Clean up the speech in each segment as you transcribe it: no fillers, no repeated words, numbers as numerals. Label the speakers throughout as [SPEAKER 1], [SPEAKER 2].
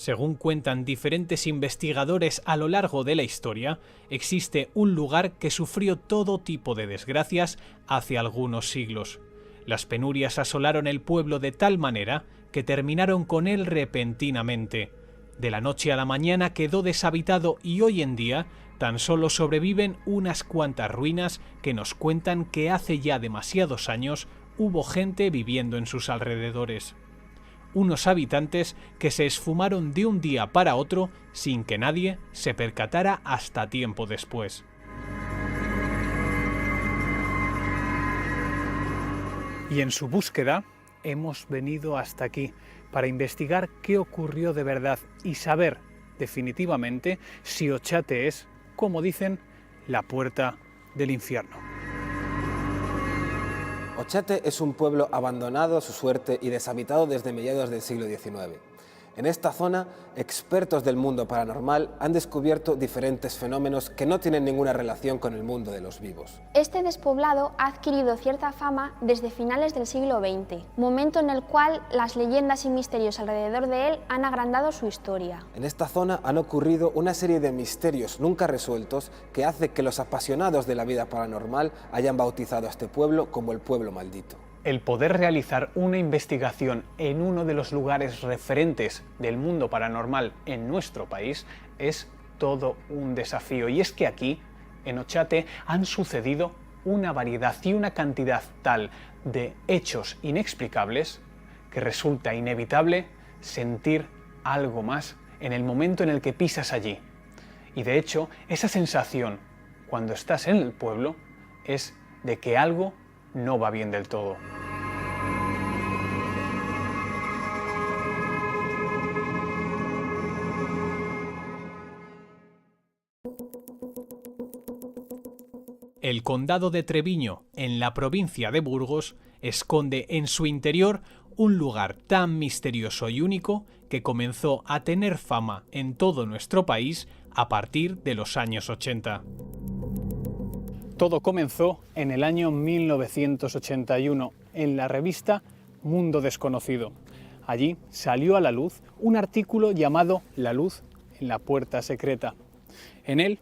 [SPEAKER 1] Según cuentan diferentes investigadores a lo largo de la historia, existe un lugar que sufrió todo tipo de desgracias hace algunos siglos. Las penurias asolaron el pueblo de tal manera que terminaron con él repentinamente. De la noche a la mañana quedó deshabitado y hoy en día tan solo sobreviven unas cuantas ruinas que nos cuentan que hace ya demasiados años hubo gente viviendo en sus alrededores. Unos habitantes que se esfumaron de un día para otro sin que nadie se percatara hasta tiempo después. Y en su búsqueda hemos venido hasta aquí para investigar qué ocurrió de verdad y saber definitivamente si Ochate es, como dicen, la puerta del infierno.
[SPEAKER 2] Ochate es un pueblo abandonado a su suerte y deshabitado desde mediados del siglo XIX. En esta zona, expertos del mundo paranormal han descubierto diferentes fenómenos que no tienen ninguna relación con el mundo de los vivos.
[SPEAKER 3] Este despoblado ha adquirido cierta fama desde finales del siglo XX, momento en el cual las leyendas y misterios alrededor de él han agrandado su historia.
[SPEAKER 2] En esta zona han ocurrido una serie de misterios nunca resueltos que hace que los apasionados de la vida paranormal hayan bautizado a este pueblo como el pueblo maldito.
[SPEAKER 1] El poder realizar una investigación en uno de los lugares referentes del mundo paranormal en nuestro país es todo un desafío. Y es que aquí, en Ochate, han sucedido una variedad y una cantidad tal de hechos inexplicables que resulta inevitable sentir algo más en el momento en el que pisas allí. Y de hecho, esa sensación cuando estás en el pueblo es de que algo no va bien del todo. El condado de Treviño, en la provincia de Burgos, esconde en su interior un lugar tan misterioso y único que comenzó a tener fama en todo nuestro país a partir de los años 80. Todo comenzó en el año 1981, en la revista Mundo Desconocido. Allí salió a la luz un artículo llamado La luz en la puerta secreta. En él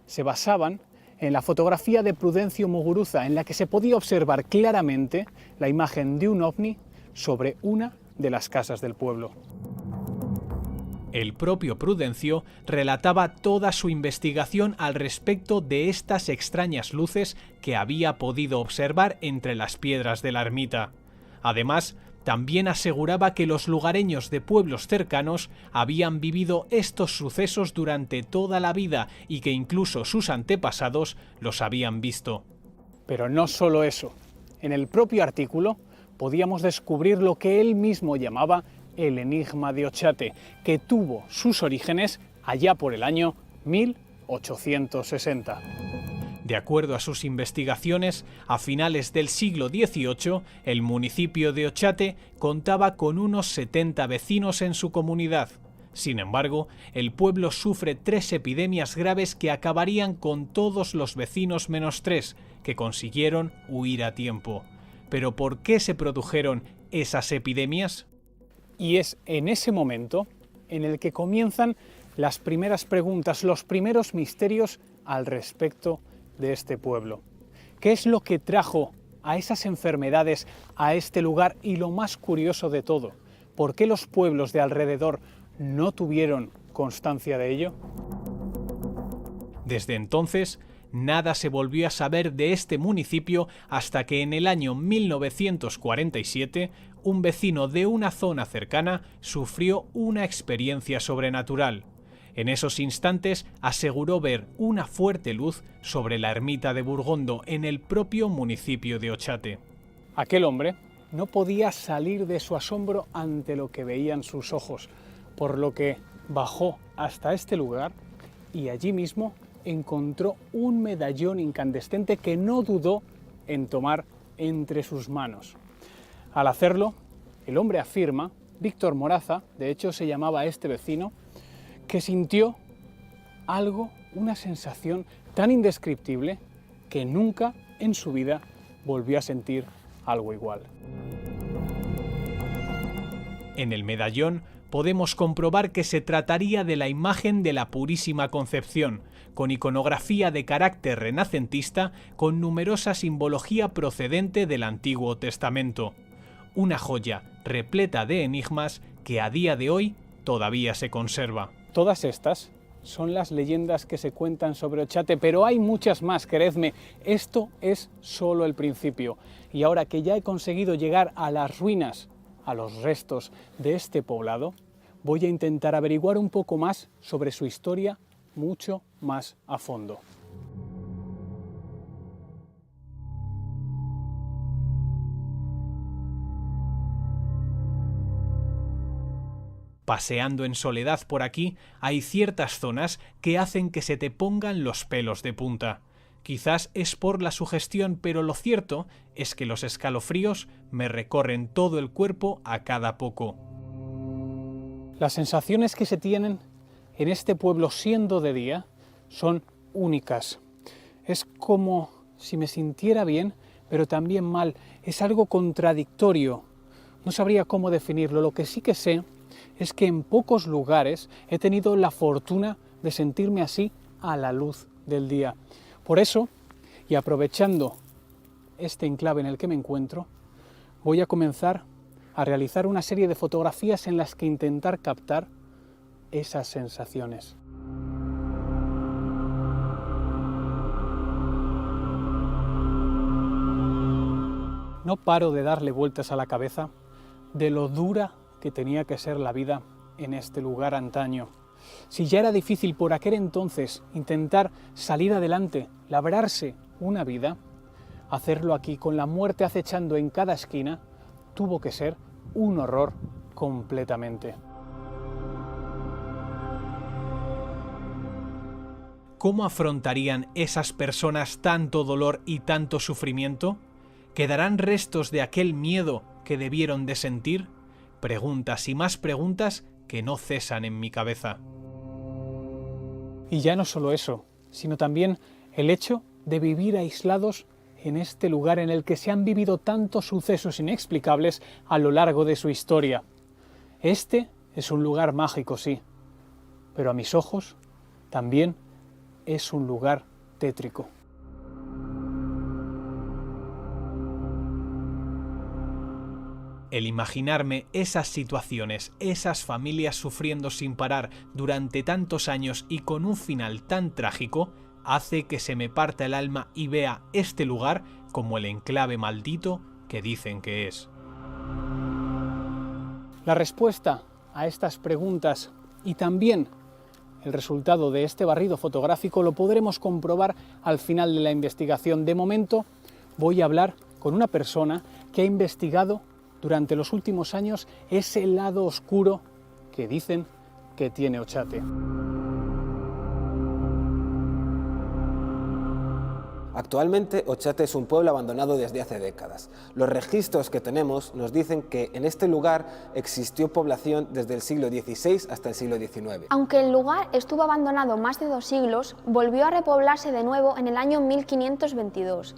[SPEAKER 1] se basaban en la fotografía de Prudencio Muguruza, en la que se podía observar claramente la imagen de un ovni sobre una de las casas del pueblo. El propio Prudencio relataba toda su investigación al respecto de estas extrañas luces que había podido observar entre las piedras de la ermita. Además, también aseguraba que los lugareños de pueblos cercanos habían vivido estos sucesos durante toda la vida y que incluso sus antepasados los habían visto. Pero no solo eso. En el propio artículo podíamos descubrir lo que él mismo llamaba el enigma de Ochate, que tuvo sus orígenes allá por el año 1860. De acuerdo a sus investigaciones, a finales del siglo XVIII, el municipio de Ochate contaba con unos 70 vecinos en su comunidad. Sin embargo, el pueblo sufre 3 epidemias graves que acabarían con todos los vecinos menos 3, que consiguieron huir a tiempo. ¿Pero por qué se produjeron esas epidemias? Y es en ese momento en el que comienzan las primeras preguntas, los primeros misterios al respecto de este pueblo. ¿Qué es lo que trajo a esas enfermedades a este lugar? Y lo más curioso de todo, ¿por qué los pueblos de alrededor no tuvieron constancia de ello? Desde entonces, nada se volvió a saber de este municipio hasta que en el año 1947 un vecino de una zona cercana sufrió una experiencia sobrenatural. En esos instantes aseguró ver una fuerte luz sobre la ermita de Burgondo en el propio municipio de Ochate. Aquel hombre no podía salir de su asombro ante lo que veían sus ojos, por lo que bajó hasta este lugar y allí mismo encontró un medallón incandescente que no dudó en tomar entre sus manos. Al hacerlo, el hombre afirma, Víctor Moraza, de hecho se llamaba este vecino, que sintió algo, una sensación tan indescriptible que nunca en su vida volvió a sentir algo igual. En el medallón podemos comprobar que se trataría de la imagen de la Purísima Concepción, con iconografía de carácter renacentista con numerosa simbología procedente del Antiguo Testamento. Una joya repleta de enigmas que a día de hoy todavía se conserva.
[SPEAKER 4] Todas estas son las leyendas que se cuentan sobre Ochate, pero hay muchas más, creedme. Esto es solo el principio. Y ahora que ya he conseguido llegar a las ruinas, a los restos de este poblado, voy a intentar averiguar un poco más sobre su historia mucho más a fondo.
[SPEAKER 1] Paseando en soledad por aquí, hay ciertas zonas que hacen que se te pongan los pelos de punta. Quizás es por la sugestión, pero lo cierto es que los escalofríos me recorren todo el cuerpo a cada poco.
[SPEAKER 4] Las sensaciones que se tienen en este pueblo siendo de día son únicas. Es como si me sintiera bien, pero también mal. Es algo contradictorio. No sabría cómo definirlo. Lo que sí que sé es que en pocos lugares he tenido la fortuna de sentirme así a la luz del día. Por eso, y aprovechando este enclave en el que me encuentro, voy a comenzar a realizar una serie de fotografías en las que intentar captar esas sensaciones. No paro de darle vueltas a la cabeza de lo dura que tenía que ser la vida en este lugar antaño. Si ya era difícil por aquel entonces intentar salir adelante, labrarse una vida, hacerlo aquí con la muerte acechando en cada esquina tuvo que ser un horror completamente.
[SPEAKER 1] ¿Cómo afrontarían esas personas tanto dolor y tanto sufrimiento? ¿Quedarán restos de aquel miedo que debieron de sentir? Preguntas y más preguntas que no cesan en mi cabeza.
[SPEAKER 4] Y ya no solo eso, sino también el hecho de vivir aislados en este lugar en el que se han vivido tantos sucesos inexplicables a lo largo de su historia. Este es un lugar mágico, sí, pero a mis ojos también es un lugar tétrico.
[SPEAKER 1] El imaginarme esas situaciones, esas familias sufriendo sin parar durante tantos años y con un final tan trágico, hace que se me parta el alma y vea este lugar como el enclave maldito que dicen que es.
[SPEAKER 4] La respuesta a estas preguntas y también el resultado de este barrido fotográfico lo podremos comprobar al final de la investigación. De momento voy a hablar con una persona que ha investigado durante los últimos años ese lado oscuro que dicen que tiene Ochate.
[SPEAKER 2] Actualmente, Ochate es un pueblo abandonado desde hace décadas. Los registros que tenemos nos dicen que en este lugar existió población desde el siglo XVI hasta el siglo XIX.
[SPEAKER 3] Aunque el lugar estuvo abandonado más de 2 siglos, volvió a repoblarse de nuevo en el año 1522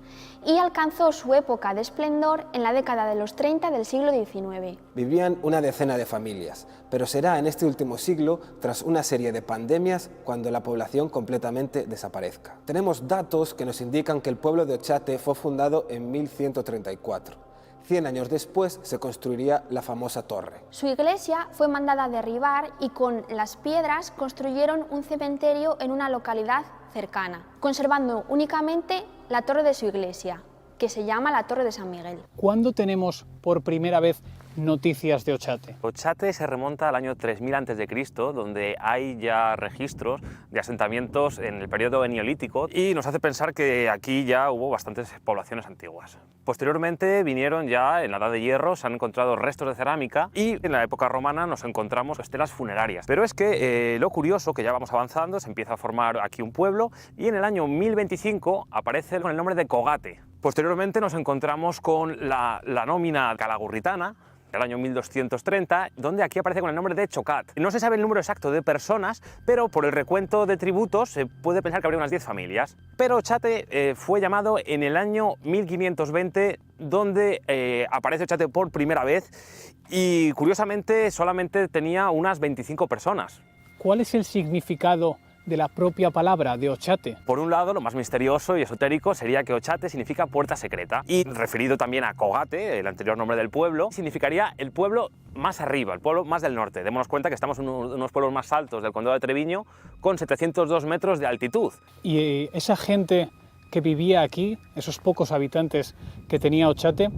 [SPEAKER 3] y alcanzó su época de esplendor en la década de los 30 del siglo XIX.
[SPEAKER 2] Vivían una decena de familias, pero será en este último siglo, tras una serie de pandemias, cuando la población completamente desaparezca. Tenemos datos que nos indican que el pueblo de Ochate fue fundado en 1134. 100 años después se construiría la famosa torre.
[SPEAKER 3] Su iglesia fue mandada a derribar y con las piedras construyeron un cementerio en una localidad cercana, conservando únicamente la torre de su iglesia, que se llama la Torre de San Miguel.
[SPEAKER 4] ¿Cuándo tenemos por primera vez noticias de Ochate?
[SPEAKER 5] Ochate se remonta al año 3000 a.C., donde hay ya registros de asentamientos en el periodo neolítico y nos hace pensar que aquí ya hubo bastantes poblaciones antiguas. Posteriormente vinieron ya en la Edad de Hierro, se han encontrado restos de cerámica y en la época romana nos encontramos estelas funerarias. Pero es que lo curioso, que ya vamos avanzando, se empieza a formar aquí un pueblo y en el año 1025 aparece con el nombre de Cogate. Posteriormente nos encontramos con la nómina calagurritana del año 1230, donde aquí aparece con el nombre de Chocat. No se sabe el número exacto de personas, pero por el recuento de tributos se puede pensar que habría unas 10 familias. Pero Ochate fue llamado en el año 1520 donde aparece Ochate por primera vez y curiosamente solamente tenía unas 25 personas.
[SPEAKER 4] ¿Cuál es el significado de la propia palabra de Ochate?
[SPEAKER 5] Por un lado, lo más misterioso y esotérico sería que Ochate significa puerta secreta y referido también a Cogate, el anterior nombre del pueblo, significaría el pueblo más arriba, el pueblo más del norte. Démonos cuenta que estamos en uno de los pueblos más altos del condado de Treviño con 702 metros de altitud.
[SPEAKER 4] Y esa gente que vivía aquí, esos pocos habitantes que tenía Ochate,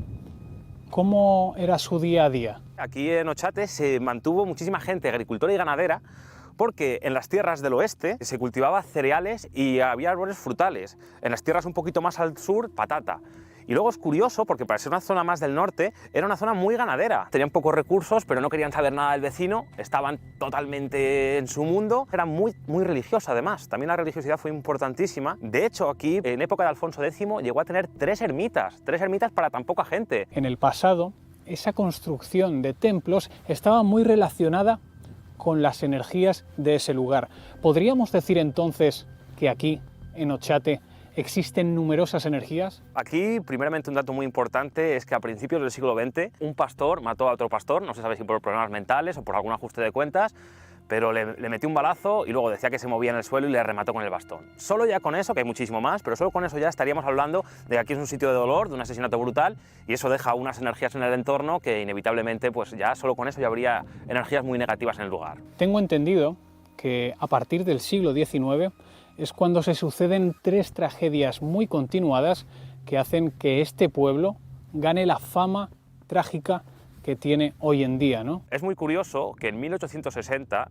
[SPEAKER 4] ¿cómo era su día a día?
[SPEAKER 5] Aquí en Ochate se mantuvo muchísima gente agricultora y ganadera porque en las tierras del oeste se cultivaba cereales y había árboles frutales. En las tierras un poquito más al sur, patata. Y luego es curioso porque para ser una zona más del norte era una zona muy ganadera. Tenían pocos recursos, pero no querían saber nada del vecino, estaban totalmente en su mundo. Era muy religiosa además, también la religiosidad fue importantísima. De hecho, aquí en época de Alfonso X llegó a tener tres ermitas para tan poca gente.
[SPEAKER 4] En el pasado, esa construcción de templos estaba muy relacionada con las energías de ese lugar. ¿Podríamos decir entonces que aquí, en Ochate, existen numerosas energías?
[SPEAKER 5] Aquí, primeramente, un dato muy importante es que a principios del siglo XX un pastor mató a otro pastor, no se sabe si por problemas mentales o por algún ajuste de cuentas, pero le metió un balazo y luego decía que se movía en el suelo y le remató con el bastón. Solo ya con eso, que hay muchísimo más, pero solo con eso ya estaríamos hablando de que aquí es un sitio de dolor, de un asesinato brutal, y eso deja unas energías en el entorno que inevitablemente, pues ya solo con eso ya habría energías muy negativas en el lugar.
[SPEAKER 4] Tengo entendido que a partir del siglo XIX es cuando se suceden tres tragedias muy continuadas que hacen que este pueblo gane la fama trágica que tiene hoy en día, ¿no?
[SPEAKER 5] Es muy curioso que en 1860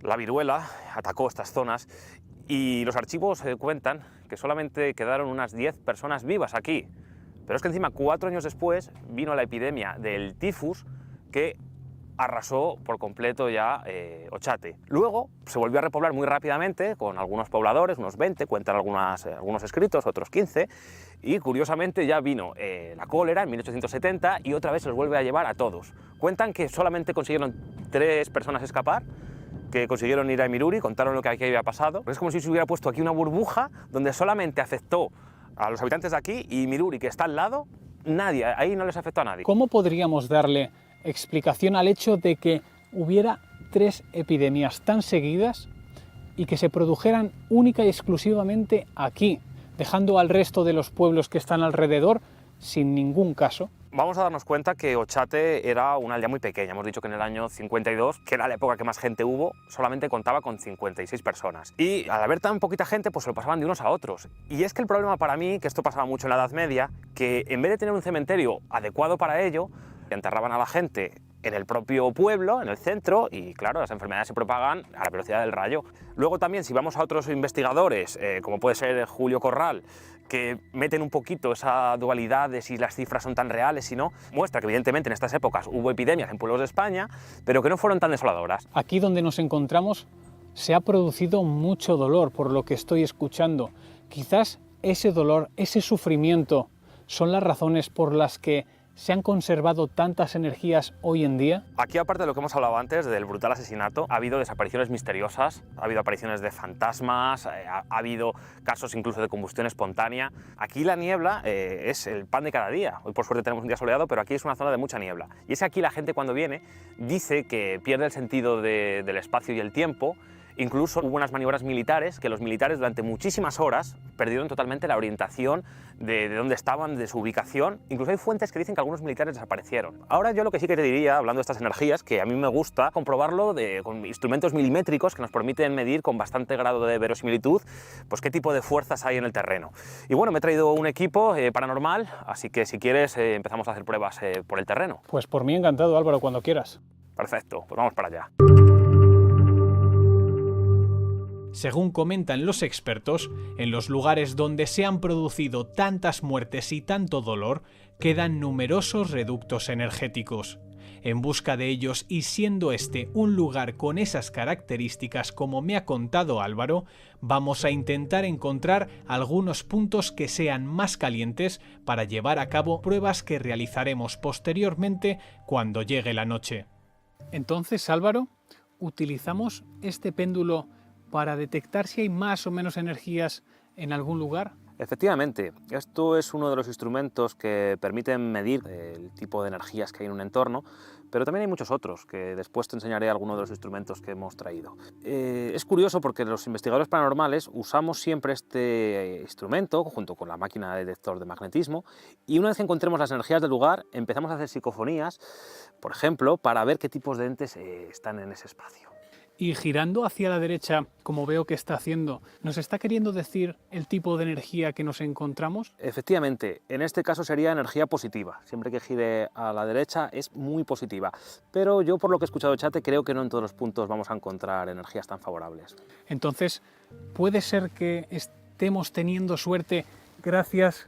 [SPEAKER 5] la viruela atacó estas zonas y los archivos cuentan que solamente quedaron unas 10 personas vivas aquí. Pero es que encima 4 años después vino la epidemia del tifus que arrasó por completo ya Ochate. Luego se volvió a repoblar muy rápidamente con algunos pobladores, unos 20, cuentan algunos escritos, otros 15, y curiosamente ya vino la cólera en 1870 y otra vez se los vuelve a llevar a todos. Cuentan que solamente consiguieron 3 personas escapar, que consiguieron ir a Emiruri, contaron lo que aquí había pasado. Es como si se hubiera puesto aquí una burbuja donde solamente afectó a los habitantes de aquí y Emiruri, que está al lado, nadie, ahí no les afectó a nadie.
[SPEAKER 4] ¿Cómo podríamos darle explicación al hecho de que hubiera 3 epidemias tan seguidas y que se produjeran única y exclusivamente aquí, dejando al resto de los pueblos que están alrededor sin ningún caso?
[SPEAKER 5] Vamos a darnos cuenta que Ochate era una aldea muy pequeña. Hemos dicho que en el año 52, que era la época que más gente hubo, solamente contaba con 56 personas. Y al haber tan poquita gente, pues se lo pasaban de unos a otros. Y es que el problema para mí, que esto pasaba mucho en la Edad Media, que en vez de tener un cementerio adecuado para ello, enterraban a la gente en el propio pueblo, en el centro, y claro, las enfermedades se propagan a la velocidad del rayo. Luego también, si vamos a otros investigadores, como puede ser Julio Corral, que meten un poquito esa dualidad de si las cifras son tan reales, si no, muestra que evidentemente en estas épocas hubo epidemias en pueblos de España, pero que no fueron tan desoladoras.
[SPEAKER 4] Aquí donde nos encontramos se ha producido mucho dolor, por lo que estoy escuchando. Quizás ese dolor, ese sufrimiento, son las razones por las que ¿se han conservado tantas energías hoy en día?
[SPEAKER 5] Aquí, aparte de lo que hemos hablado antes, del brutal asesinato, ha habido desapariciones misteriosas, ha habido apariciones de fantasmas, ha habido casos incluso de combustión espontánea. Aquí la niebla es el pan de cada día. Hoy por suerte tenemos un día soleado, pero aquí es una zona de mucha niebla. Y es que aquí la gente cuando viene dice que pierde el sentido del espacio y el tiempo. Incluso hubo unas maniobras militares que los militares durante muchísimas horas perdieron totalmente la orientación de dónde estaban, de su ubicación. Incluso hay fuentes que dicen que algunos militares desaparecieron. Ahora yo lo que sí que te diría, hablando de estas energías, que a mí me gusta comprobarlo con instrumentos milimétricos que nos permiten medir con bastante grado de verosimilitud pues qué tipo de fuerzas hay en el terreno. Y bueno, me he traído un equipo paranormal, así que si quieres empezamos a hacer pruebas por el terreno.
[SPEAKER 4] Pues por mí encantado, Álvaro, cuando quieras.
[SPEAKER 5] Perfecto, pues vamos para allá.
[SPEAKER 1] Según comentan los expertos, en los lugares donde se han producido tantas muertes y tanto dolor, quedan numerosos reductos energéticos. En busca de ellos y siendo este un lugar con esas características como me ha contado Álvaro, vamos a intentar encontrar algunos puntos que sean más calientes para llevar a cabo pruebas que realizaremos posteriormente cuando llegue la noche.
[SPEAKER 4] Entonces, Álvaro, ¿utilizamos este péndulo para detectar si hay más o menos energías en algún lugar?
[SPEAKER 5] Efectivamente, esto es uno de los instrumentos que permiten medir el tipo de energías que hay en un entorno, pero también hay muchos otros, que después te enseñaré algunos de los instrumentos que hemos traído. Es curioso porque los investigadores paranormales usamos siempre este instrumento junto con la máquina de detector de magnetismo, y una vez que encontremos las energías del lugar empezamos a hacer psicofonías, por ejemplo, para ver qué tipos de entes están en ese espacio.
[SPEAKER 4] Y girando hacia la derecha, como veo que está haciendo, ¿nos está queriendo decir el tipo de energía que nos encontramos?
[SPEAKER 5] Efectivamente, en este caso sería energía positiva. Siempre que gire a la derecha es muy positiva. Pero yo, por lo que he escuchado Chate, creo que no en todos los puntos vamos a encontrar energías tan favorables.
[SPEAKER 4] Entonces, ¿puede ser que estemos teniendo suerte gracias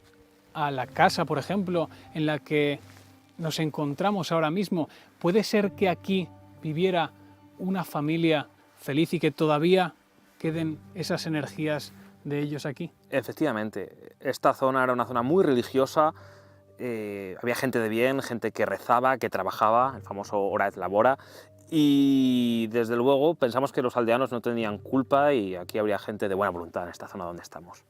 [SPEAKER 4] a la casa, por ejemplo, en la que nos encontramos ahora mismo? ¿Puede ser que aquí viviera una familia feliz y que todavía queden esas energías de ellos aquí?
[SPEAKER 5] Efectivamente, esta zona era una zona muy religiosa, había gente de bien, gente que rezaba, que trabajaba, el famoso hora et labora, y desde luego pensamos que los aldeanos no tenían culpa y aquí habría gente de buena voluntad en esta zona donde estamos.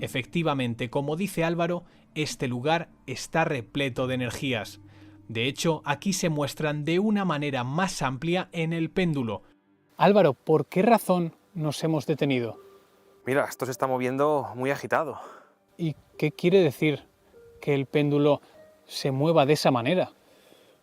[SPEAKER 1] Efectivamente, como dice Álvaro, este lugar está repleto de energías. De hecho, aquí se muestran de una manera más amplia en el péndulo.
[SPEAKER 4] Álvaro, ¿por qué razón nos hemos detenido?
[SPEAKER 5] Mira, esto se está moviendo muy agitado.
[SPEAKER 4] ¿Y qué quiere decir que el péndulo se mueva de esa manera?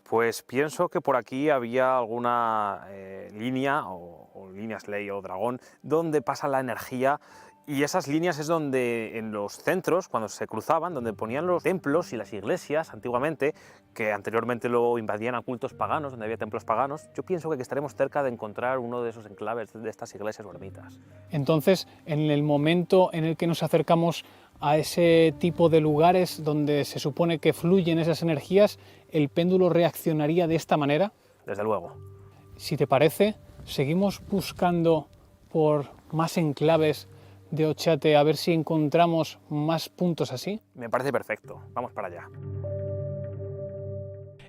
[SPEAKER 5] Pues pienso que por aquí había alguna línea, o líneas ley o dragón, donde pasa la energía. Y esas líneas es donde en los centros, cuando se cruzaban, donde ponían los templos y las iglesias antiguamente, que anteriormente lo invadían a cultos paganos, donde había templos paganos. Yo pienso que estaremos cerca de encontrar uno de esos enclaves de estas iglesias o ermitas.
[SPEAKER 4] Entonces, en el momento en el que nos acercamos a ese tipo de lugares donde se supone que fluyen esas energías, ¿el péndulo reaccionaría de esta manera?
[SPEAKER 5] Desde luego.
[SPEAKER 4] Si te parece, seguimos buscando por más enclaves de Ochate a ver si encontramos más puntos así.
[SPEAKER 5] Me parece perfecto. Vamos para allá.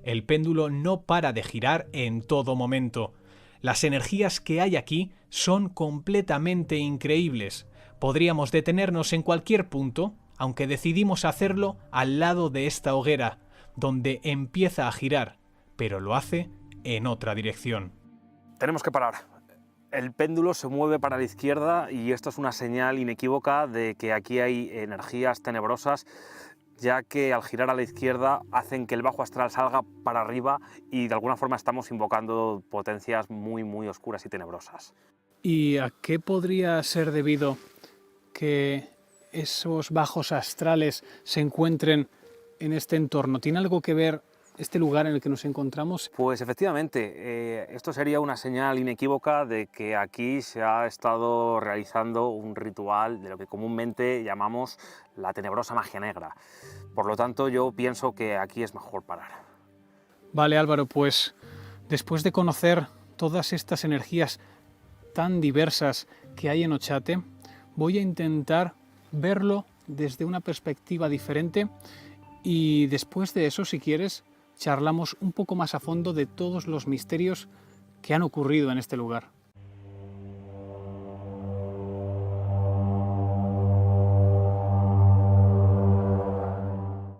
[SPEAKER 1] El péndulo no para de girar en todo momento. Las energías que hay aquí son completamente increíbles. Podríamos detenernos en cualquier punto, aunque decidimos hacerlo al lado de esta hoguera, donde empieza a girar, pero lo hace en otra dirección.
[SPEAKER 5] Tenemos que parar. El péndulo se mueve para la izquierda y esto es una señal inequívoca de que aquí hay energías tenebrosas, ya que al girar a la izquierda hacen que el bajo astral salga para arriba y de alguna forma estamos invocando potencias muy, muy oscuras y tenebrosas.
[SPEAKER 4] ¿Y a qué podría ser debido que esos bajos astrales se encuentren en este entorno? ¿Tiene algo que ver este lugar en el que nos encontramos?
[SPEAKER 5] Pues efectivamente, esto sería una señal inequívoca de que aquí se ha estado realizando un ritual de lo que comúnmente llamamos la tenebrosa magia negra. Por lo tanto, yo pienso que aquí es mejor parar.
[SPEAKER 4] Vale, Álvaro, pues después de conocer todas estas energías tan diversas que hay en Ochate, voy a intentar verlo desde una perspectiva diferente y después de eso, si quieres, charlamos un poco más a fondo de todos los misterios que han ocurrido en este lugar.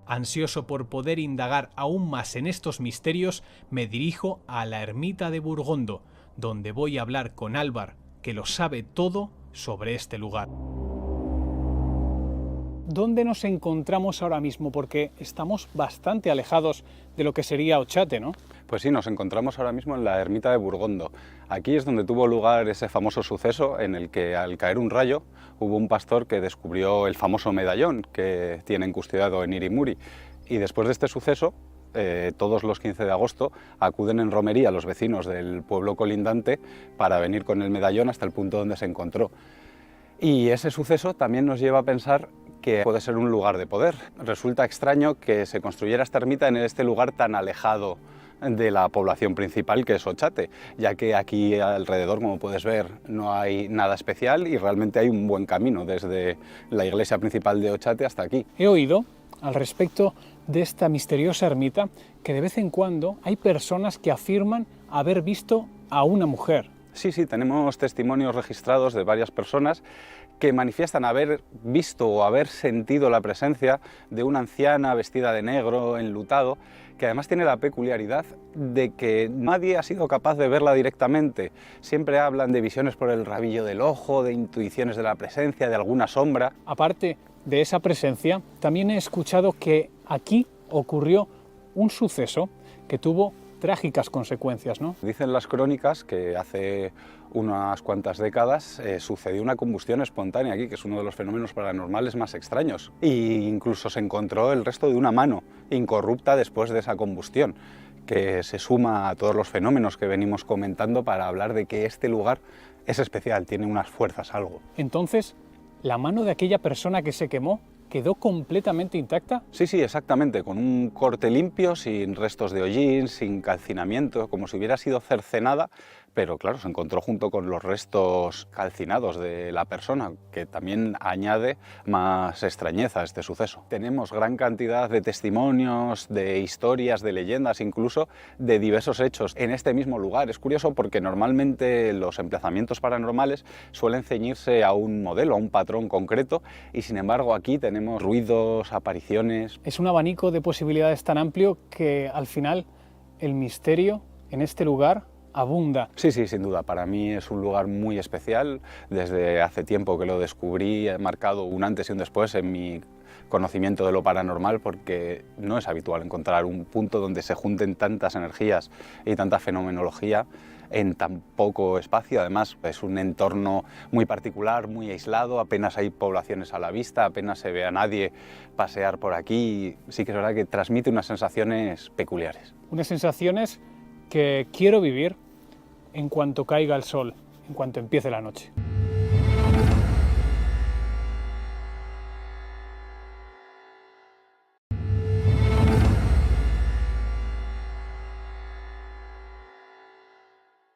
[SPEAKER 1] Ansioso por poder indagar aún más en estos misterios, me dirijo a la ermita de Burgondo, donde voy a hablar con Álvar, que lo sabe todo sobre este lugar.
[SPEAKER 4] ¿Dónde nos encontramos ahora mismo? Porque estamos bastante alejados de lo que sería Ochate, ¿no?
[SPEAKER 6] Pues sí, nos encontramos ahora mismo en la ermita de Burgondo. Aquí es donde tuvo lugar ese famoso suceso en el que, al caer un rayo, hubo un pastor que descubrió el famoso medallón que tienen custodiado en Irimuri. Y después de este suceso, todos los 15 de agosto acuden en romería los vecinos del pueblo colindante para venir con el medallón hasta el punto donde se encontró. Y ese suceso también nos lleva a pensar que puede ser un lugar de poder. Resulta extraño que se construyera esta ermita en este lugar tan alejado de la población principal, que es Ochate, ya que aquí alrededor, como puedes ver, no hay nada especial y realmente hay un buen camino desde la iglesia principal de Ochate hasta aquí.
[SPEAKER 4] He oído al respecto de esta misteriosa ermita que de vez en cuando hay personas que afirman haber visto a una mujer.
[SPEAKER 6] Sí, tenemos testimonios registrados de varias personas que manifiestan haber visto o haber sentido la presencia de una anciana vestida de negro, enlutado, que además tiene la peculiaridad de que nadie ha sido capaz de verla directamente. Siempre hablan de visiones por el rabillo del ojo, de intuiciones de la presencia, de alguna sombra.
[SPEAKER 4] Aparte de esa presencia, también he escuchado que aquí ocurrió un suceso que tuvo trágicas consecuencias, ¿no?
[SPEAKER 6] Dicen las crónicas que hace unas cuantas décadas sucedió una combustión espontánea aquí, que es uno de los fenómenos paranormales más extraños. E incluso se encontró el resto de una mano incorrupta después de esa combustión, que se suma a todos los fenómenos que venimos comentando para hablar de que este lugar es especial, tiene unas fuerzas, algo.
[SPEAKER 4] Entonces, ¿la mano de aquella persona que se quemó quedó completamente intacta?
[SPEAKER 6] Sí, exactamente, con un corte limpio, sin restos de hollín, sin calcinamiento, como si hubiera sido cercenada, pero claro, se encontró junto con los restos calcinados de la persona, que también añade más extrañeza a este suceso. Tenemos gran cantidad de testimonios, de historias, de leyendas, incluso de diversos hechos en este mismo lugar. Es curioso porque normalmente los emplazamientos paranormales suelen ceñirse a un modelo, a un patrón concreto, y sin embargo aquí tenemos ruidos, apariciones.
[SPEAKER 4] Es un abanico de posibilidades tan amplio que al final el misterio en este lugar abunda.
[SPEAKER 6] Sí, sin duda. Para mí es un lugar muy especial. Desde hace tiempo que lo descubrí, he marcado un antes y un después en mi conocimiento de lo paranormal, porque no es habitual encontrar un punto donde se junten tantas energías y tanta fenomenología en tan poco espacio. Además, es un entorno muy particular, muy aislado, apenas hay poblaciones a la vista, apenas se ve a nadie pasear por aquí. Sí que es verdad que transmite unas sensaciones peculiares.
[SPEAKER 4] Unas sensaciones que quiero vivir en cuanto caiga el sol, en cuanto empiece la noche.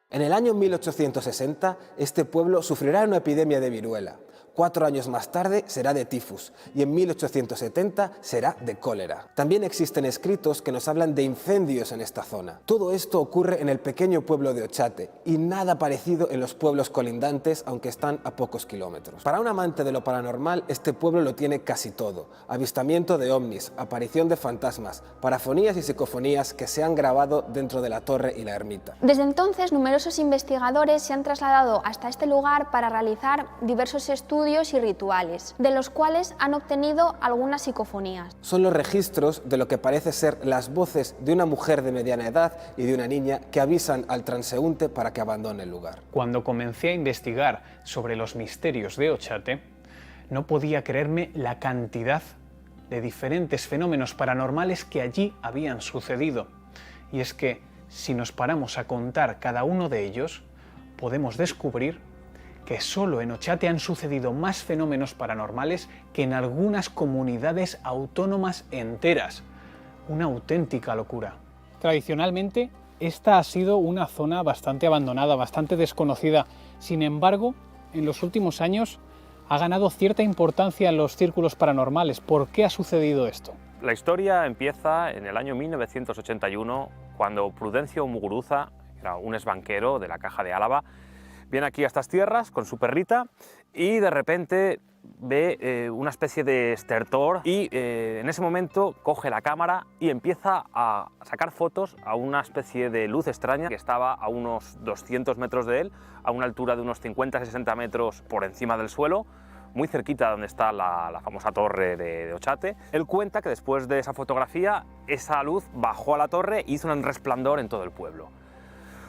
[SPEAKER 2] En el año 1860, este pueblo sufrirá una epidemia de viruela. 4 años más tarde será de tifus y en 1870 será de cólera. También existen escritos que nos hablan de incendios en esta zona. Todo esto ocurre en el pequeño pueblo de Ochate y nada parecido en los pueblos colindantes, aunque están a pocos kilómetros. Para un amante de lo paranormal, este pueblo lo tiene casi todo. Avistamiento de ovnis, aparición de fantasmas, parafonías y psicofonías que se han grabado dentro de la torre y la ermita.
[SPEAKER 3] Desde entonces, numerosos investigadores se han trasladado hasta este lugar para realizar diversos estudios y rituales, de los cuales han obtenido algunas psicofonías.
[SPEAKER 2] Son los registros de lo que parece ser las voces de una mujer de mediana edad y de una niña que avisan al transeúnte para que abandone el lugar.
[SPEAKER 4] Cuando comencé a investigar sobre los misterios de Ochate, no podía creerme la cantidad de diferentes fenómenos paranormales que allí habían sucedido. Y es que, si nos paramos a contar cada uno de ellos, podemos descubrir que solo en Ochate han sucedido más fenómenos paranormales que en algunas comunidades autónomas enteras. Una auténtica locura. Tradicionalmente, esta ha sido una zona bastante abandonada, bastante desconocida. Sin embargo, en los últimos años ha ganado cierta importancia en los círculos paranormales. ¿Por qué ha sucedido esto?
[SPEAKER 5] La historia empieza en el año 1981, cuando Prudencio Muguruza, era un exbanquero de la Caja de Álava, viene aquí a estas tierras con su perrita y de repente ve una especie de estertor y en ese momento coge la cámara y empieza a sacar fotos a una especie de luz extraña que estaba a unos 200 metros de él, a una altura de unos 50-60 metros por encima del suelo, muy cerquita donde está la famosa torre de Ochate. Él cuenta que después de esa fotografía, esa luz bajó a la torre e hizo un resplandor en todo el pueblo.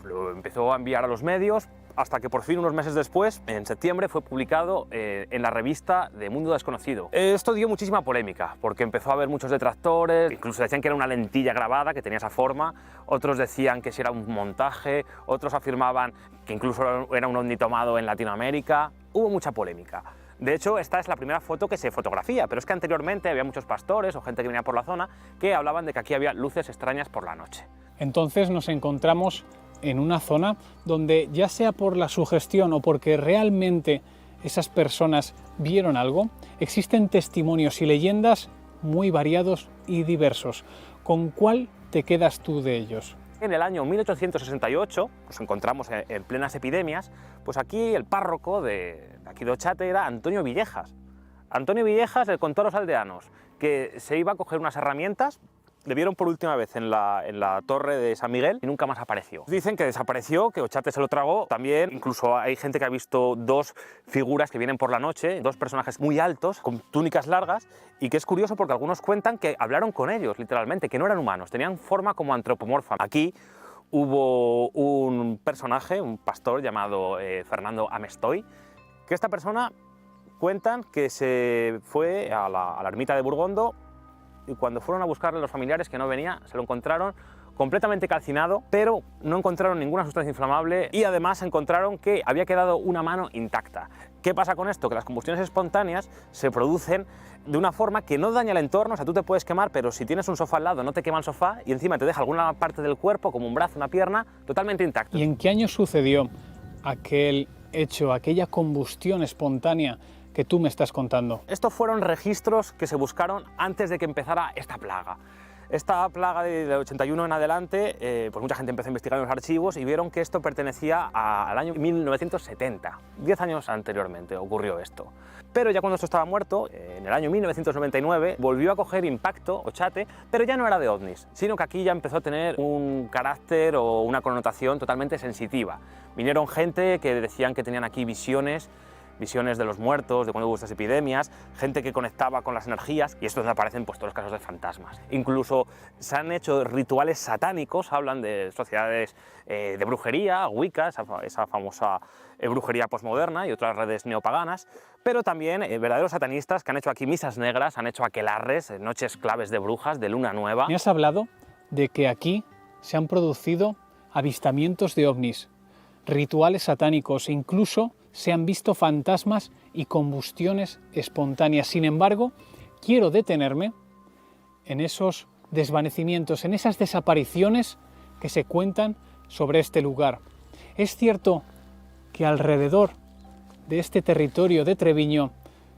[SPEAKER 5] Lo empezó a enviar a los medios, hasta que por fin, unos meses después, en septiembre, fue publicado en la revista de Mundo Desconocido. Esto dio muchísima polémica, porque empezó a haber muchos detractores, incluso decían que era una lentilla grabada, que tenía esa forma, otros decían que si era un montaje, otros afirmaban que incluso era un ovni tomado en Latinoamérica. Hubo mucha polémica. De hecho, esta es la primera foto que se fotografía, pero es que anteriormente había muchos pastores o gente que venía por la zona que hablaban de que aquí había luces extrañas por la noche.
[SPEAKER 4] Entonces nos encontramos en una zona donde, ya sea por la sugestión o porque realmente esas personas vieron algo, existen testimonios y leyendas muy variados y diversos. ¿Con cuál te quedas tú de ellos?
[SPEAKER 5] En el año 1868 nos encontramos en plenas epidemias, pues aquí el párroco de aquí de Ochate era Antonio Villejas. Antonio Villejas le contó a los aldeanos que se iba a coger unas herramientas, le vieron por última vez en la torre de San Miguel y nunca más apareció. Dicen que desapareció, que Ochate se lo tragó. También incluso hay gente que ha visto dos figuras que vienen por la noche, dos personajes muy altos, con túnicas largas, y que es curioso porque algunos cuentan que hablaron con ellos, literalmente, que no eran humanos, tenían forma como antropomorfa. Aquí hubo un personaje, un pastor llamado Fernando Amestoy, que esta persona cuentan que se fue a la ermita de Burgondo, y cuando fueron a buscarle a los familiares que no venía, se lo encontraron completamente calcinado, pero no encontraron ninguna sustancia inflamable y además encontraron que había quedado una mano intacta. ¿Qué pasa con esto? Que las combustiones espontáneas se producen de una forma que no daña el entorno, o sea, tú te puedes quemar, pero si tienes un sofá al lado no te quema el sofá y encima te deja alguna parte del cuerpo, como un brazo, una pierna, totalmente intacto.
[SPEAKER 4] ¿Y en qué año sucedió aquel hecho, aquella combustión espontánea que tú me estás contando?
[SPEAKER 5] Estos fueron registros que se buscaron antes de que empezara esta plaga. Esta plaga del 81 en adelante, pues mucha gente empezó a investigar en los archivos y vieron que esto pertenecía al año 1970, 10 años anteriormente ocurrió esto. Pero ya cuando esto estaba muerto, en el año 1999, volvió a coger impacto Ochate, pero ya no era de ovnis, sino que aquí ya empezó a tener un carácter o una connotación totalmente sensitiva. Vinieron gente que decían que tenían aquí visiones de los muertos, de cuando hubo estas epidemias, gente que conectaba con las energías, y esto es donde aparecen pues, todos los casos de fantasmas. Incluso se han hecho rituales satánicos, hablan de sociedades de brujería, Wicca, esa famosa brujería posmoderna y otras redes neopaganas, pero también verdaderos satanistas que han hecho aquí misas negras, han hecho aquelarres, noches claves de brujas, de luna nueva.
[SPEAKER 4] Me has hablado de que aquí se han producido avistamientos de ovnis, rituales satánicos, incluso se han visto fantasmas y combustiones espontáneas. Sin embargo, quiero detenerme en esos desvanecimientos, en esas desapariciones que se cuentan sobre este lugar. Es cierto que alrededor de este territorio de Treviño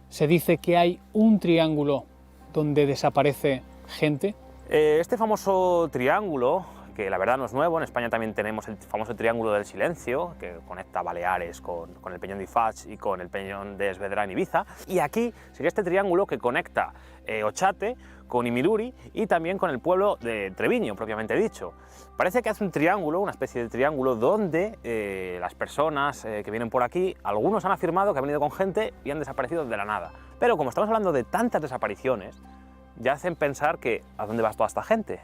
[SPEAKER 4] se dice que hay un triángulo donde desaparece gente.
[SPEAKER 5] Este famoso triángulo, que la verdad no es nuevo, en España también tenemos el famoso Triángulo del Silencio, que conecta Baleares con el Peñón de Ifach y con el Peñón de Esvedra en Ibiza, y aquí sería este triángulo que conecta Ochate con Imiluri y también con el pueblo de Treviño, propiamente dicho. Parece que hace un triángulo, una especie de triángulo, donde las personas que vienen por aquí, algunos han afirmado que han venido con gente y han desaparecido de la nada. Pero como estamos hablando de tantas desapariciones, ya hacen pensar que ¿a dónde va toda esta gente?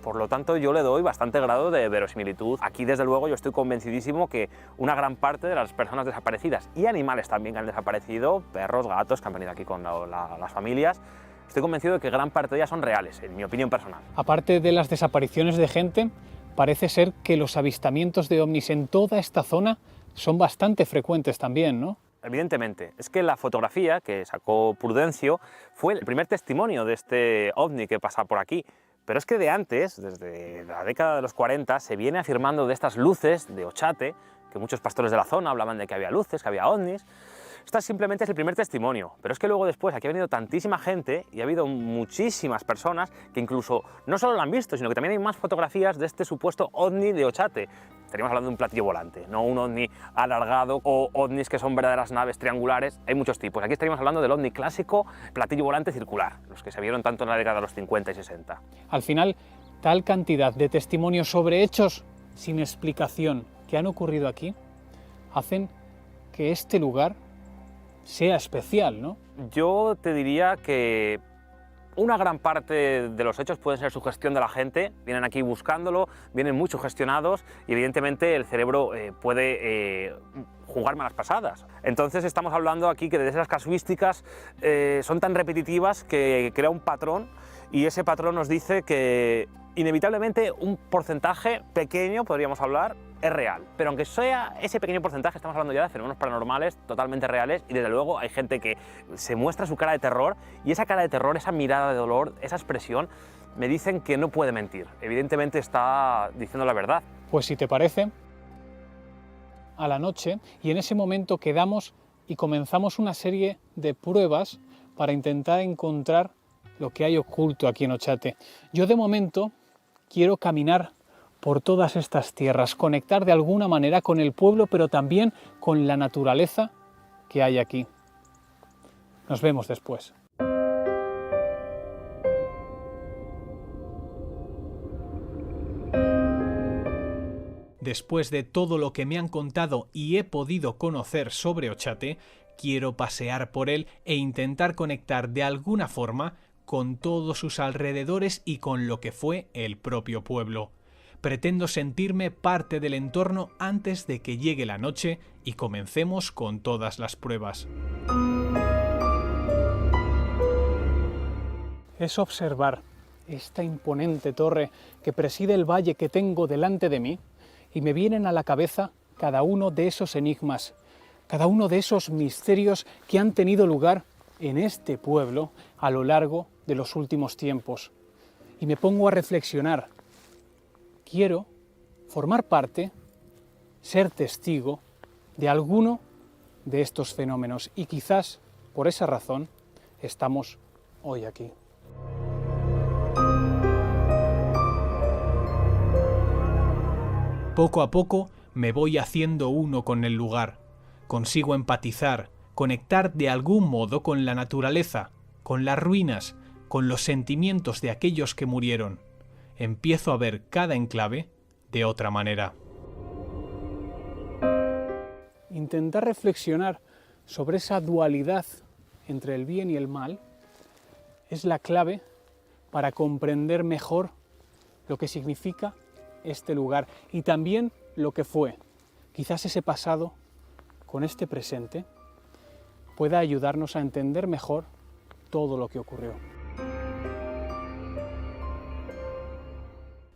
[SPEAKER 5] Por lo tanto, yo le doy bastante grado de verosimilitud. Aquí, desde luego, yo estoy convencidísimo que una gran parte de las personas desaparecidas y animales también que han desaparecido, perros, gatos que han venido aquí con las familias, estoy convencido de que gran parte de ellas son reales, en mi opinión personal.
[SPEAKER 4] Aparte de las desapariciones de gente, parece ser que los avistamientos de ovnis en toda esta zona son bastante frecuentes también, ¿no?
[SPEAKER 5] Evidentemente, es que la fotografía que sacó Prudencio fue el primer testimonio de este ovni que pasa por aquí. Pero es que de antes, desde la década de los 40, se viene afirmando de estas luces de Ochate, que muchos pastores de la zona hablaban de que había luces, que había ovnis. Esta simplemente es el primer testimonio, pero es que luego después aquí ha venido tantísima gente y ha habido muchísimas personas que incluso no solo lo han visto, sino que también hay más fotografías de este supuesto ovni de Ochate. Estaríamos hablando de un platillo volante, no un ovni alargado o ovnis que son verdaderas naves triangulares, hay muchos tipos. Aquí estaríamos hablando del ovni clásico, platillo volante circular, los que se vieron tanto en la década de los 50 y 60.
[SPEAKER 4] Al final, tal cantidad de testimonios sobre hechos sin explicación que han ocurrido aquí, hacen que este lugar sea especial, ¿no?
[SPEAKER 5] Yo te diría que una gran parte de los hechos puede ser sugestión de la gente, vienen aquí buscándolo, vienen muy sugestionados y evidentemente el cerebro puede jugar malas pasadas. Entonces estamos hablando aquí que de esas casuísticas son tan repetitivas que crea un patrón y ese patrón nos dice que inevitablemente un porcentaje pequeño, podríamos hablar, es real. Pero aunque sea ese pequeño porcentaje, estamos hablando ya de fenómenos paranormales totalmente reales y desde luego hay gente que se muestra su cara de terror y esa cara de terror, esa mirada de dolor, esa expresión, me dicen que no puede mentir. Evidentemente está diciendo la verdad.
[SPEAKER 4] Pues si te parece, a la noche, y en ese momento quedamos y comenzamos una serie de pruebas para intentar encontrar lo que hay oculto aquí en Ochate. Yo de momento quiero caminar por todas estas tierras, conectar de alguna manera con el pueblo, pero también con la naturaleza que hay aquí. Nos vemos después.
[SPEAKER 1] Después de todo lo que me han contado y he podido conocer sobre Ochate, quiero pasear por él e intentar conectar de alguna forma con todos sus alrededores y con lo que fue el propio pueblo. Pretendo sentirme parte del entorno antes de que llegue la noche y comencemos con todas las pruebas.
[SPEAKER 4] Es observar esta imponente torre que preside el valle que tengo delante de mí y me vienen a la cabeza cada uno de esos enigmas, cada uno de esos misterios que han tenido lugar en este pueblo a lo largo de los últimos tiempos. Y me pongo a reflexionar. Quiero formar parte, ser testigo de alguno de estos fenómenos y quizás por esa razón estamos hoy aquí.
[SPEAKER 1] Poco a poco me voy haciendo uno con el lugar. Consigo empatizar, conectar de algún modo con la naturaleza, con las ruinas, con los sentimientos de aquellos que murieron. Empiezo a ver cada enclave de otra manera.
[SPEAKER 4] Intentar reflexionar sobre esa dualidad entre el bien y el mal es la clave para comprender mejor lo que significa este lugar y también lo que fue. Quizás ese pasado con este presente pueda ayudarnos a entender mejor todo lo que ocurrió.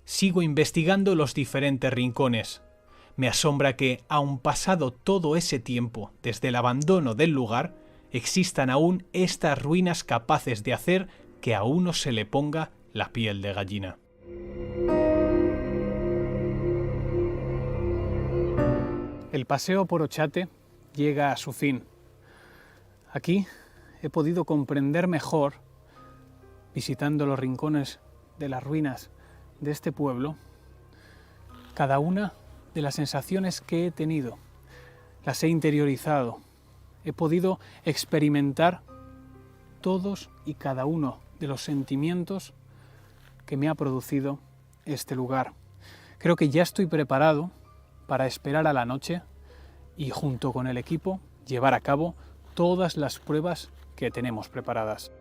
[SPEAKER 1] Sigo investigando los diferentes rincones. Me asombra que, aun pasado todo ese tiempo desde el abandono del lugar, existan aún estas ruinas capaces de hacer que a uno se le ponga la piel de gallina.
[SPEAKER 4] El paseo por Ochate llega a su fin. Aquí he podido comprender mejor, visitando los rincones de las ruinas de este pueblo, cada una de las sensaciones que he tenido. Las he interiorizado. He podido experimentar todos y cada uno de los sentimientos que me ha producido este lugar. Creo que ya estoy preparado para esperar a la noche y junto con el equipo llevar a cabo todas las pruebas que tenemos preparadas.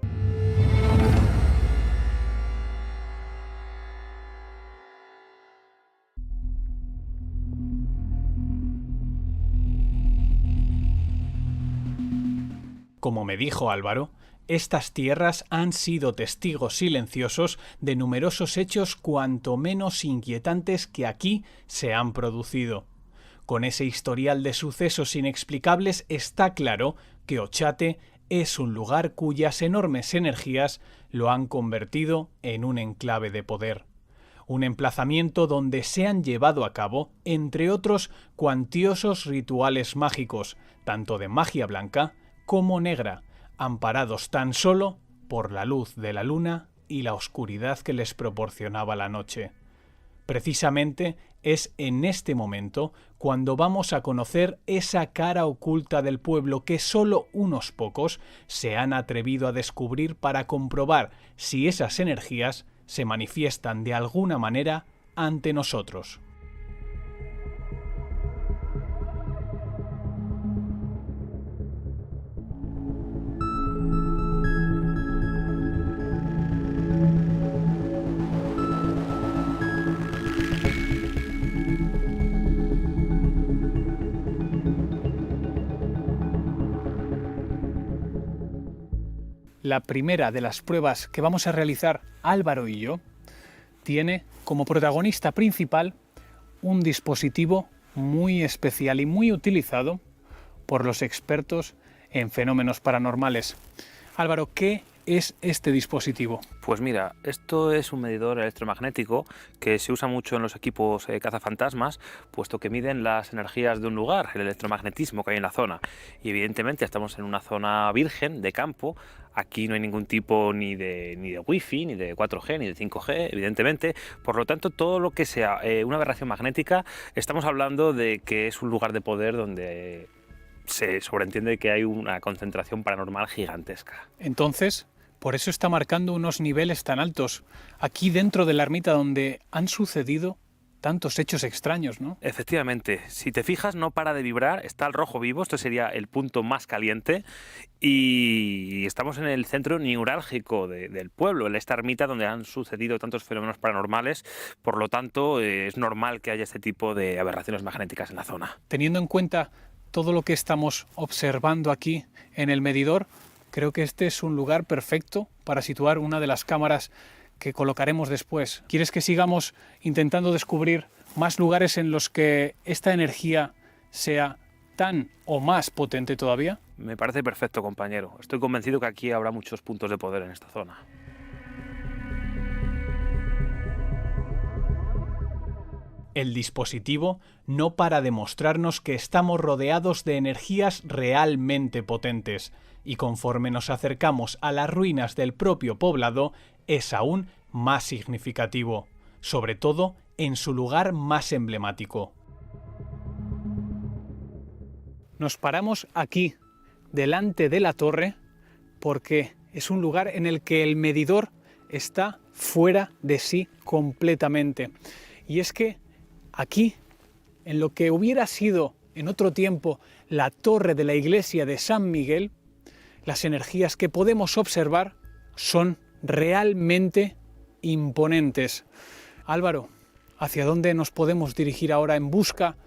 [SPEAKER 1] Como me dijo Álvaro, estas tierras han sido testigos silenciosos de numerosos hechos cuanto menos inquietantes que aquí se han producido. Con ese historial de sucesos inexplicables está claro que Ochate es un lugar cuyas enormes energías lo han convertido en un enclave de poder. Un emplazamiento donde se han llevado a cabo, entre otros, cuantiosos rituales mágicos, tanto de magia blanca como negra, amparados tan solo por la luz de la luna y la oscuridad que les proporcionaba la noche. Precisamente es en este momento cuando vamos a conocer esa cara oculta del pueblo que solo unos pocos se han atrevido a descubrir para comprobar si esas energías se manifiestan de alguna manera ante nosotros.
[SPEAKER 4] La primera de las pruebas que vamos a realizar Álvaro y yo tiene como protagonista principal un dispositivo muy especial y muy utilizado por los expertos en fenómenos paranormales. Álvaro, ¿qué es este dispositivo?
[SPEAKER 5] Pues mira, esto es un medidor electromagnético que se usa mucho en los equipos cazafantasmas, puesto que miden las energías de un lugar, el electromagnetismo que hay en la zona. Y evidentemente estamos en una zona virgen de campo. Aquí no hay ningún tipo ni de wifi, ni de 4G, ni de 5G, evidentemente. Por lo tanto, todo lo que sea una aberración magnética, estamos hablando de que es un lugar de poder donde se sobreentiende que hay una concentración paranormal gigantesca.
[SPEAKER 4] Entonces, por eso está marcando unos niveles tan altos, aquí dentro de la ermita donde han sucedido tantos hechos extraños, ¿no?
[SPEAKER 5] Efectivamente, si te fijas no para de vibrar, está el rojo vivo, esto sería el punto más caliente y estamos en el centro neurálgico del pueblo, en esta ermita donde han sucedido tantos fenómenos paranormales, por lo tanto es normal que haya este tipo de aberraciones magnéticas en la zona.
[SPEAKER 4] Teniendo en cuenta todo lo que estamos observando aquí en el medidor, creo que este es un lugar perfecto para situar una de las cámaras que colocaremos después. ¿Quieres que sigamos intentando descubrir más lugares en los que esta energía sea tan o más potente todavía?
[SPEAKER 5] Me parece perfecto, compañero. Estoy convencido que aquí habrá muchos puntos de poder en esta zona.
[SPEAKER 1] El dispositivo no para de mostrarnos que estamos rodeados de energías realmente potentes, y conforme nos acercamos a las ruinas del propio poblado, es aún más significativo, sobre todo en su lugar más emblemático.
[SPEAKER 4] Nos paramos aquí, delante de la torre, porque es un lugar en el que el medidor está fuera de sí completamente. Y es que aquí, en lo que hubiera sido en otro tiempo la torre de la iglesia de San Miguel, las energías que podemos observar son realmente imponentes. Álvaro, ¿hacia dónde nos podemos dirigir ahora en busca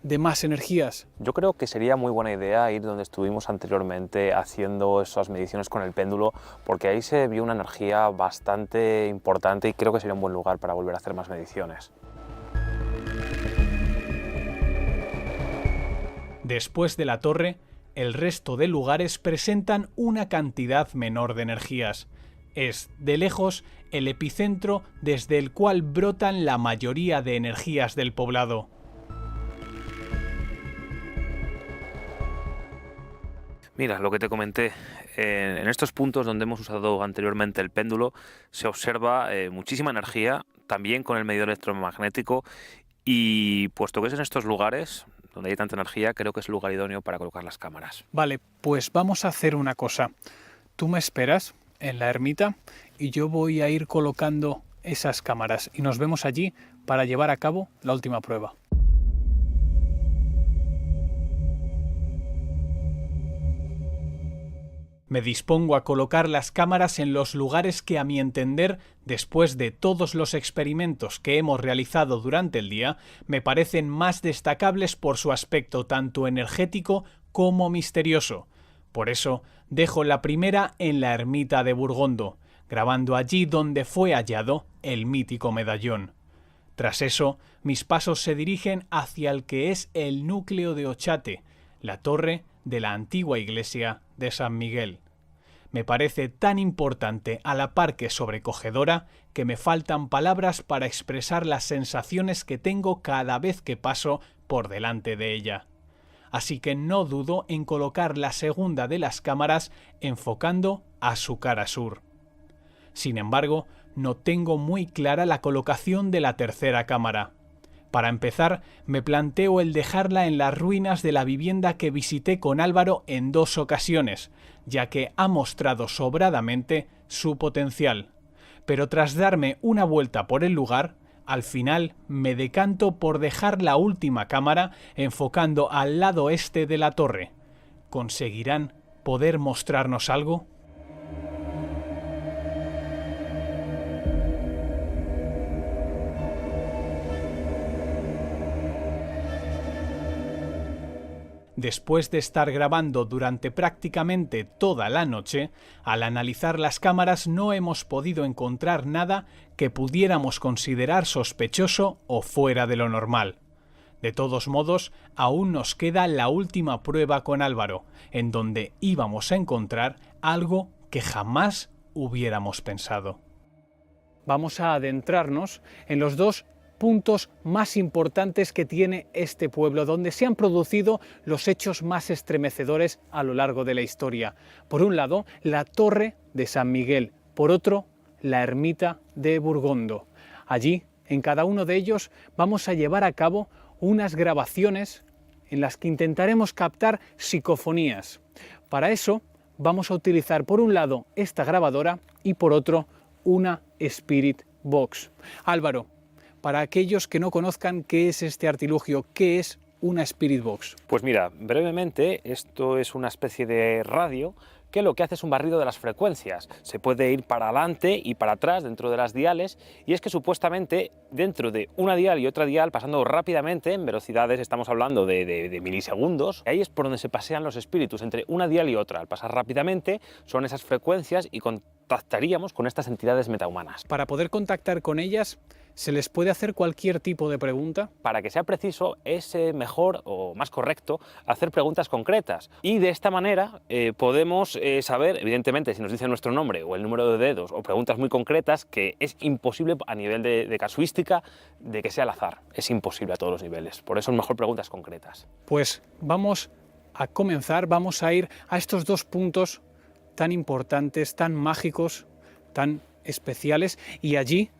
[SPEAKER 4] de más energías?
[SPEAKER 5] Yo creo que sería muy buena idea ir donde estuvimos anteriormente haciendo esas mediciones con el péndulo, porque ahí se vio una energía bastante importante y creo que sería un buen lugar para volver a hacer más mediciones.
[SPEAKER 1] Después de la torre, el resto de lugares presentan una cantidad menor de energías. Es, de lejos, el epicentro desde el cual brotan la mayoría de energías del poblado.
[SPEAKER 5] Mira, lo que te comenté, en estos puntos donde hemos usado anteriormente el péndulo se observa muchísima energía, también con el medidor electromagnético, y puesto que es en estos lugares donde hay tanta energía, creo que es el lugar idóneo para colocar las cámaras.
[SPEAKER 4] Vale, pues vamos a hacer una cosa. Tú me esperas en la ermita y yo voy a ir colocando esas cámaras y nos vemos allí para llevar a cabo la última prueba.
[SPEAKER 1] Me dispongo a colocar las cámaras en los lugares que, a mi entender, después de todos los experimentos que hemos realizado durante el día, me parecen más destacables por su aspecto tanto energético como misterioso. Por eso, dejo la primera en la ermita de Burgondo, grabando allí donde fue hallado el mítico medallón. Tras eso, mis pasos se dirigen hacia el que es el núcleo de Ochate, la torre de la antigua iglesia de San Miguel. Me parece tan importante a la par que sobrecogedora que me faltan palabras para expresar las sensaciones que tengo cada vez que paso por delante de ella. Así que no dudo en colocar la segunda de las cámaras enfocando a su cara sur. Sin embargo, no tengo muy clara la colocación de la tercera cámara. Para empezar, me planteo el dejarla en las ruinas de la vivienda que visité con Álvaro en 2 ocasiones, ya que ha mostrado sobradamente su potencial. Pero tras darme una vuelta por el lugar, al final me decanto por dejar la última cámara enfocando al lado este de la torre. ¿Conseguirán poder mostrarnos algo? Después de estar grabando durante prácticamente toda la noche, al analizar las cámaras no hemos podido encontrar nada que pudiéramos considerar sospechoso o fuera de lo normal. De todos modos, aún nos queda la última prueba con Álvaro, en donde íbamos a encontrar algo que jamás hubiéramos pensado.
[SPEAKER 4] Vamos a adentrarnos en los dos puntos más importantes que tiene este pueblo, donde se han producido los hechos más estremecedores a lo largo de la historia. Por un lado, la Torre de San Miguel, por otro, la Ermita de Burgondo. Allí, en cada uno de ellos, vamos a llevar a cabo unas grabaciones en las que intentaremos captar psicofonías. Para eso, vamos a utilizar por un lado esta grabadora y por otro una Spirit Box. Álvaro, para aquellos que no conozcan qué es este artilugio, ¿qué es una Spirit Box?
[SPEAKER 5] Pues mira, brevemente, esto es una especie de radio que lo que hace es un barrido de las frecuencias. Se puede ir para adelante y para atrás dentro de las diales, y es que supuestamente dentro de una dial y otra dial, pasando rápidamente en velocidades, estamos hablando de milisegundos, ahí es por donde se pasean los espíritus, entre una dial y otra. Al pasar rápidamente son esas frecuencias y contactaríamos con estas entidades metahumanas.
[SPEAKER 4] Para poder contactar con ellas, ¿se les puede hacer cualquier tipo de pregunta?
[SPEAKER 5] Para que sea preciso, es mejor o más correcto hacer preguntas concretas, y de esta manera podemos saber, evidentemente, si nos dicen nuestro nombre o el número de dedos, o preguntas muy concretas, que es imposible a nivel de casuística de que sea al azar. Es imposible a todos los niveles, por eso es mejor preguntas concretas.
[SPEAKER 4] Pues vamos a comenzar, vamos a ir a estos dos puntos tan importantes, tan mágicos, tan especiales, y allí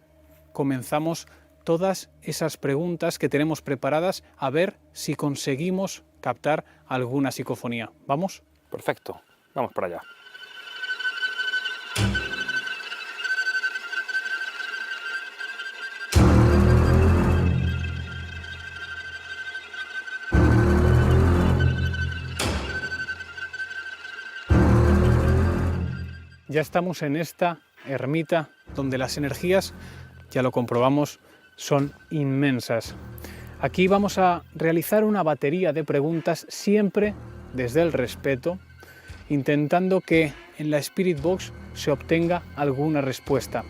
[SPEAKER 4] comenzamos todas esas preguntas que tenemos preparadas, a ver si conseguimos captar alguna psicofonía. ¿Vamos?
[SPEAKER 5] Perfecto, vamos para allá.
[SPEAKER 4] Ya estamos en esta ermita donde las energías, ya lo comprobamos, son inmensas. Aquí vamos a realizar una batería de preguntas, siempre desde el respeto, intentando que en la Spirit Box se obtenga alguna respuesta.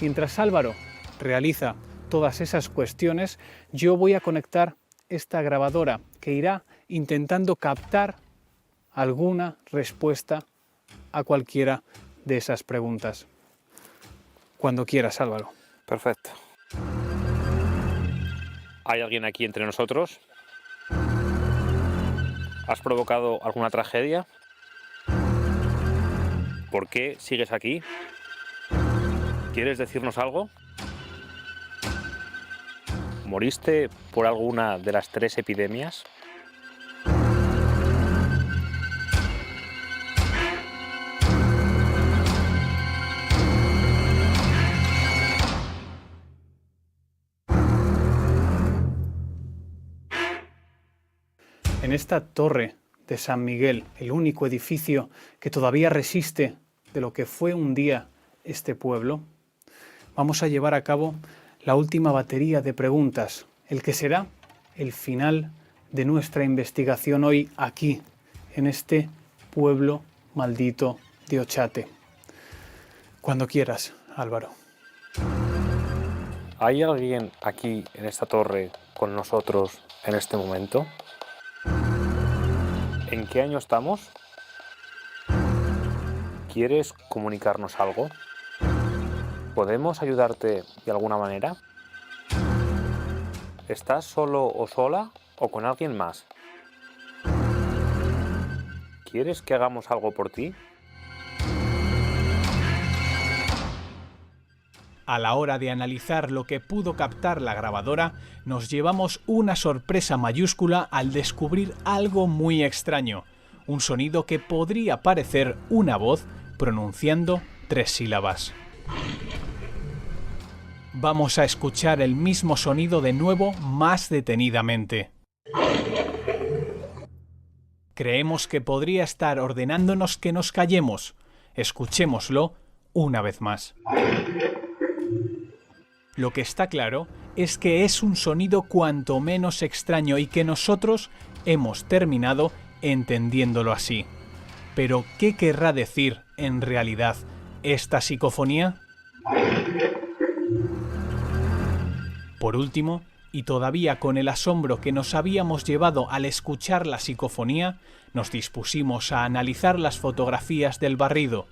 [SPEAKER 4] Mientras Álvaro realiza todas esas cuestiones, yo voy a conectar esta grabadora que irá intentando captar alguna respuesta a cualquiera de esas preguntas. Cuando quieras, Álvaro.
[SPEAKER 5] Perfecto. ¿Hay alguien aquí entre nosotros? ¿Has provocado alguna tragedia? ¿Por qué sigues aquí? ¿Quieres decirnos algo? ¿Moriste por alguna de las 3 epidemias?
[SPEAKER 4] En esta torre de San Miguel, el único edificio que todavía resiste de lo que fue un día este pueblo, vamos a llevar a cabo la última batería de preguntas, el que será el final de nuestra investigación hoy aquí, en este pueblo maldito de Ochate. Cuando quieras, Álvaro.
[SPEAKER 5] ¿Hay alguien aquí en esta torre con nosotros en este momento? ¿En qué año estamos? ¿Quieres comunicarnos algo? ¿Podemos ayudarte de alguna manera? ¿Estás solo o sola o con alguien más? ¿Quieres que hagamos algo por ti?
[SPEAKER 1] A la hora de analizar lo que pudo captar la grabadora, nos llevamos una sorpresa mayúscula al descubrir algo muy extraño, un sonido que podría parecer una voz pronunciando 3 sílabas. Vamos a escuchar el mismo sonido de nuevo más detenidamente. Creemos que podría estar ordenándonos que nos callemos. Escuchémoslo una vez más. Lo que está claro es que es un sonido cuanto menos extraño y que nosotros hemos terminado entendiéndolo así. Pero, ¿qué querrá decir en realidad esta psicofonía? Por último, y todavía con el asombro que nos habíamos llevado al escuchar la psicofonía, nos dispusimos a analizar las fotografías del barrido.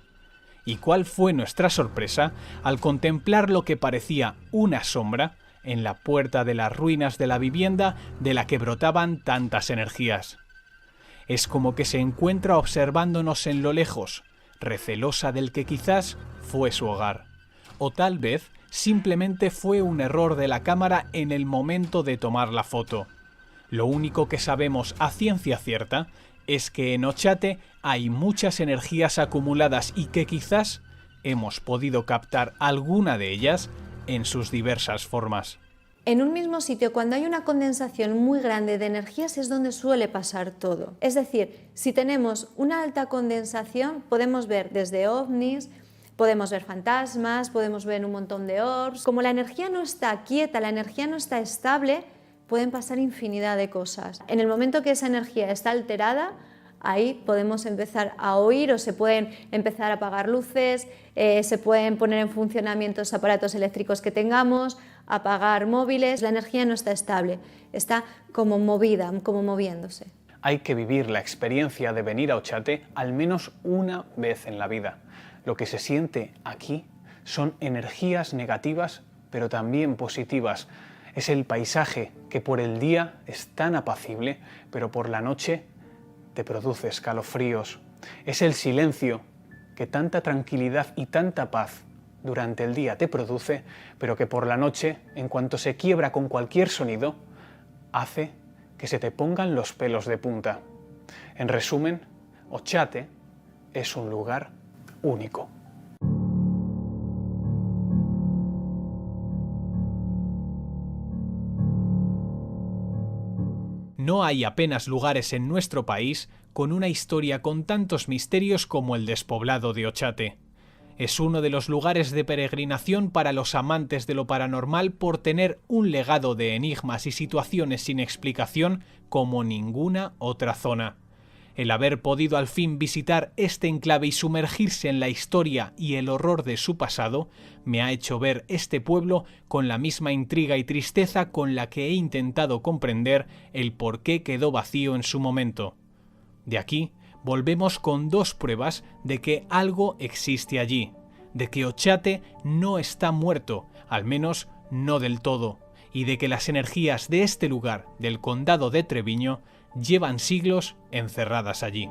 [SPEAKER 1] ¿Y cuál fue nuestra sorpresa al contemplar lo que parecía una sombra en la puerta de las ruinas de la vivienda de la que brotaban tantas energías? Es como que se encuentra observándonos en lo lejos, recelosa del que quizás fue su hogar. O tal vez simplemente fue un error de la cámara en el momento de tomar la foto. Lo único que sabemos a ciencia cierta es que en Ochate hay muchas energías acumuladas y que quizás hemos podido captar alguna de ellas en sus diversas formas.
[SPEAKER 7] En un mismo sitio, cuando hay una condensación muy grande de energías, es donde suele pasar todo. Es decir, si tenemos una alta condensación, podemos ver desde ovnis, podemos ver fantasmas, podemos ver un montón de orbs. Como la energía no está quieta, la energía no está estable, pueden pasar infinidad de cosas. En el momento que esa energía está alterada, ahí podemos empezar a oír o se pueden empezar a apagar luces, se pueden poner en funcionamiento los aparatos eléctricos que tengamos, apagar móviles. La energía no está estable, está como movida, como moviéndose.
[SPEAKER 4] Hay que vivir la experiencia de venir a Ochate al menos una vez en la vida. Lo que se siente aquí son energías negativas, pero también positivas. Es el paisaje que por el día es tan apacible, pero por la noche te produce escalofríos. Es el silencio que tanta tranquilidad y tanta paz durante el día te produce, pero que por la noche, en cuanto se quiebra con cualquier sonido, hace que se te pongan los pelos de punta. En resumen, Ochate es un lugar único.
[SPEAKER 1] No hay apenas lugares en nuestro país con una historia con tantos misterios como el despoblado de Ochate. Es uno de los lugares de peregrinación para los amantes de lo paranormal por tener un legado de enigmas y situaciones sin explicación como ninguna otra zona. El haber podido al fin visitar este enclave y sumergirse en la historia y el horror de su pasado me ha hecho ver este pueblo con la misma intriga y tristeza con la que he intentado comprender el por qué quedó vacío en su momento. De aquí volvemos con dos pruebas de que algo existe allí, de que Ochate no está muerto, al menos no del todo, y de que las energías de este lugar del condado de Treviño llevan siglos encerradas allí.